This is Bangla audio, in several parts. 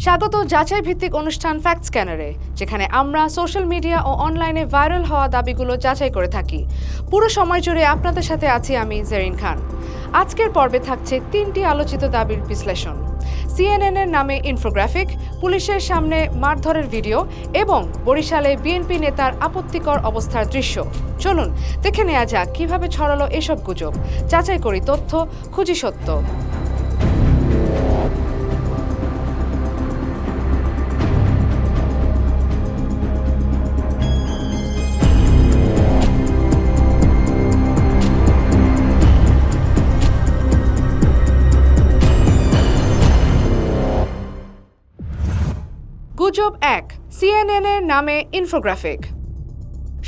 স্বাগত যাচাই ভিত্তিক অনুষ্ঠান ফ্যাক্ট স্ক্যানারে, যেখানে আমরা সোশ্যাল মিডিয়া ও অনলাইনে ভাইরাল হওয়া দাবিগুলো যাচাই করে থাকি। পুরো সময় জুড়ে আপনাদের সাথে আছি আমি জেরিন খান। আজকের পর্বে থাকছে 3টি আলোচিত দাবির বিশ্লেষণ। সিএনএন-এর নামে ইনফোগ্রাফিক, পুলিশের সামনে মারধরের ভিডিও এবং বরিশালে বিএনপি নেতার আপত্তিকর অবস্থার দৃশ্য। চলুন দেখে নেওয়া যাক কিভাবে ছড়ালো এসব গুজব। যাচাই করি তথ্য, খুঁজি সত্য। গুজব 1, সিএনএন-এর নামে ইনফোগ্রাফিক।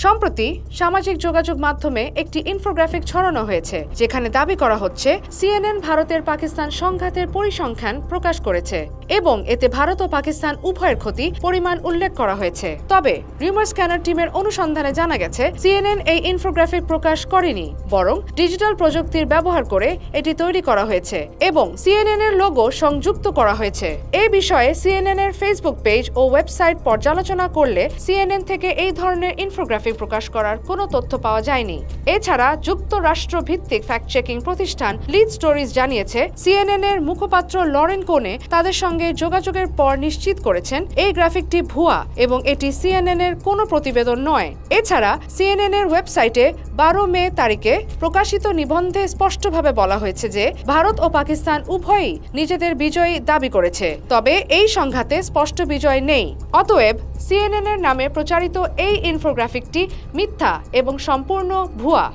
সম্প্রতি সামাজিক যোগাযোগ মাধ্যমে একটি ইনফোগ্রাফিক ছড়ানো হয়েছে, যেখানে দাবি করা হচ্ছে সিএনএন ভারতের পাকিস্তান সংঘাতের পরিসংখ্যান প্রকাশ করেছে এবং এতে ভারত ও পাকিস্তান উভয়ের ক্ষতি পরিমাণ উল্লেখ করা হয়েছে। তবে রিউমার স্ক্যানার টিমের অনুসন্ধানে জানা গেছে সিএনএন এই ইনফোগ্রাফিক প্রকাশ করেনি, বরং ডিজিটাল প্রযুক্তির ব্যবহার করে এটি তৈরি করা হয়েছে এবং সিএনএন এর লোগো সংযুক্ত করা হয়েছে। এই বিষয়ে সিএনএন এর ফেসবুক পেজ ও ওয়েবসাইট পর্যালোচনা করলে সিএনএন থেকে এই ধরনের ইনফোগ্রাফিক প্রকাশ করার কোনো তথ্য পাওয়া যায়নি। এছাড়া যুক্তরাষ্ট্র ভিত্তিক ফ্যাক্ট চেকিং প্রতিষ্ঠান লিড স্টোরিজ জানিয়েছে সিএনএন এর মুখপাত্র লরেন কোনে তাদের সঙ্গে যোগাযোগের পর নিশ্চিত করেছেন এই গ্রাফিকটি ভুয়া এবং এটি সিএনএন এর কোনো প্রতিবেদন নয়। এছাড়া সিএনএন এর ওয়েবসাইটে 12 মে তারিখে প্রকাশিত নিবন্ধে স্পষ্টভাবে বলা হয়েছে যে ভারত ও পাকিস্তান উভয়ই নিজেদের বিজয় দাবি করেছে, তবে এই সংঘাতে স্পষ্ট বিজয় নেই। অতএব সিএনএন এর নামে প্রচারিত এই ইনফোগ্রাফিকটি মিথ্যা এবং সম্পূর্ণ ভুয়া।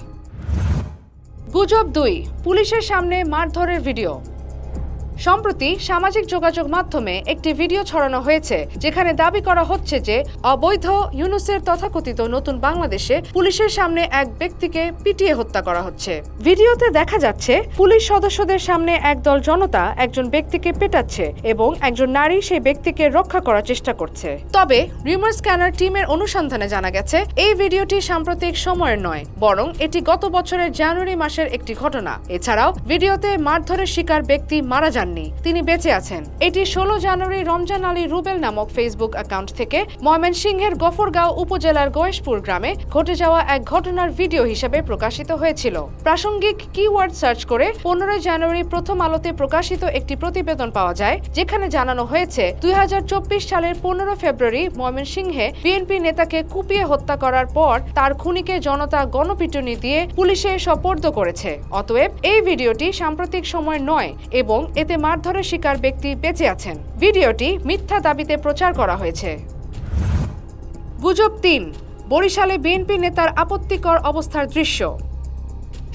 গুজব 2, পুলিশের সামনে মারধরের ভিডিও। সম্প্রতি সামাজিক যোগাযোগ মাধ্যমে একটি ভিডিও ছড়ানো হয়েছে, যেখানে দাবি করা হচ্ছে যে অবৈধ ইউনূসের তথাকথিত নতুন বাংলাদেশে পুলিশের সামনে এক ব্যক্তিকে পিটিয়ে হত্যা করা হচ্ছে। ভিডিওতে দেখা যাচ্ছে পুলিশ সদস্যদের সামনে একদল জনতা একজন ব্যক্তিকে পেটাচ্ছে এবং একজন নারী সেই ব্যক্তিকে রক্ষা করার চেষ্টা করছে। তবে রিউমার স্ক্যানার টিমের অনুসন্ধানে জানা গেছে এই ভিডিওটি সাম্প্রতিক সময়ের নয়, বরং এটি গত বছরের জানুয়ারি মাসের একটি ঘটনা। এছাড়াও ভিডিওতে মারধরের শিকার ব্যক্তি মারা যান, তিনি বেঁচে আছেন। এটি 16 জানুয়ারি রমজান আলী রুবেল নামক ফেসবুক অ্যাকাউন্ট থেকে ময়মনসিংহের গফরগাঁও উপজেলার গয়েশপুর গ্রামে ঘটে যাওয়া এক ঘটনার ভিডিও হিসেবে প্রকাশিত হয়েছিল। প্রাসঙ্গিক কিওয়ার্ড সার্চ করে 15 জানুয়ারি প্রথম আলোতে প্রকাশিত একটি প্রতিবেদন পাওয়া যায়, যেখানে জানানো হয়েছে 2024 সালের 15 ফেব্রুয়ারি ময়মনসিংহে বিএনপি নেতাকে কুপিয়ে হত্যা করার পর তার খুনিকে জনতা গণপিটুনি দিয়ে পুলিশে সোপর্দ করেছে। অতএব এই ভিডিওটি সাম্প্রতিক সময় নয় এবং এতে মারধরের শিকার ব্যক্তি বেঁচে আছেন। ভিডিওটি মিথ্যা দাবিতে প্রচার করা হয়েছে। গুজব 3, বরিশালে বিএনপি নেতার আপত্তিকর অবস্থার দৃশ্য।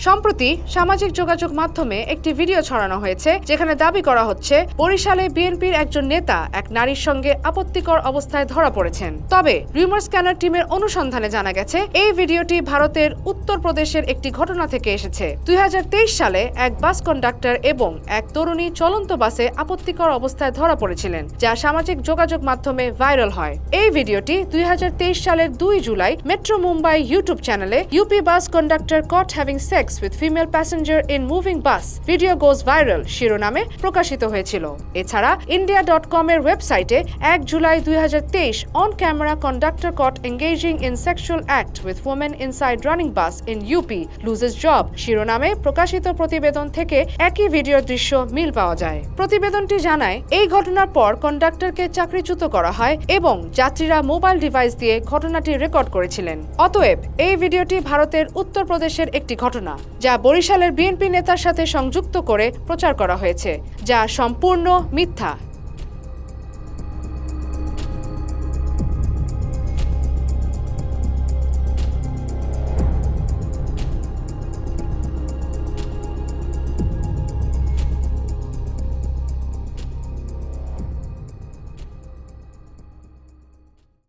সম্প্রতি সামাজিক যোগাযোগ মাধ্যমে একটি ভিডিও ছড়ানো হয়েছে, যেখানে দাবি করা হচ্ছে বরিশালে বিএনপির একজন নেতা এক নারীর সঙ্গে আপত্তিকর অবস্থায় ধরা পড়েছেন। তবে রিউমার স্ক্যানার টিমের অনুসন্ধানে জানা গেছে এই ভিডিওটি ভারতের উত্তরপ্রদেশের একটি ঘটনা থেকে এসেছে। 2023 সালে এক বাস কন্ডাক্টর এবং এক তরুণী চলন্ত বাসে আপত্তিকর অবস্থায় ধরা পড়েছিলেন, যা সামাজিক যোগাযোগ মাধ্যমে ভাইরাল হয়। এই ভিডিওটি 2023 সালের 2 জুলাই মেট্রো মুম্বাই ইউটিউব চ্যানেলে UP bus conductor caught having sex with female passenger in moving bus video goes viral শিরোনামে প্রকাশিত হয়েছিল। এছাড়া india.com এর ওয়েবসাইটে 1 July 2023 on camera conductor caught engaging in sexual act with woman inside running bus in UP loses job শিরোনামে প্রকাশিত প্রতিবেদন থেকে একই ভিডিওর দৃশ্য মিল পাওয়া যায়। প্রতিবেদনটি জানায় এই ঘটনার পর কন্ডাক্টরকে চাকরিচ্যুত করা হয় এবং যাত্রীরা মোবাইল ডিভাইস দিয়ে ঘটনাটি রেকর্ড করেছিলেন। অতএব এই ভিডিওটি ভারতের উত্তরপ্রদেশের একটি ঘটনা, যা বরিশালের বিএনপি নেতার সাথে সংযুক্ত করে প্রচার করা হয়েছে, যা সম্পূর্ণ মিথ্যা।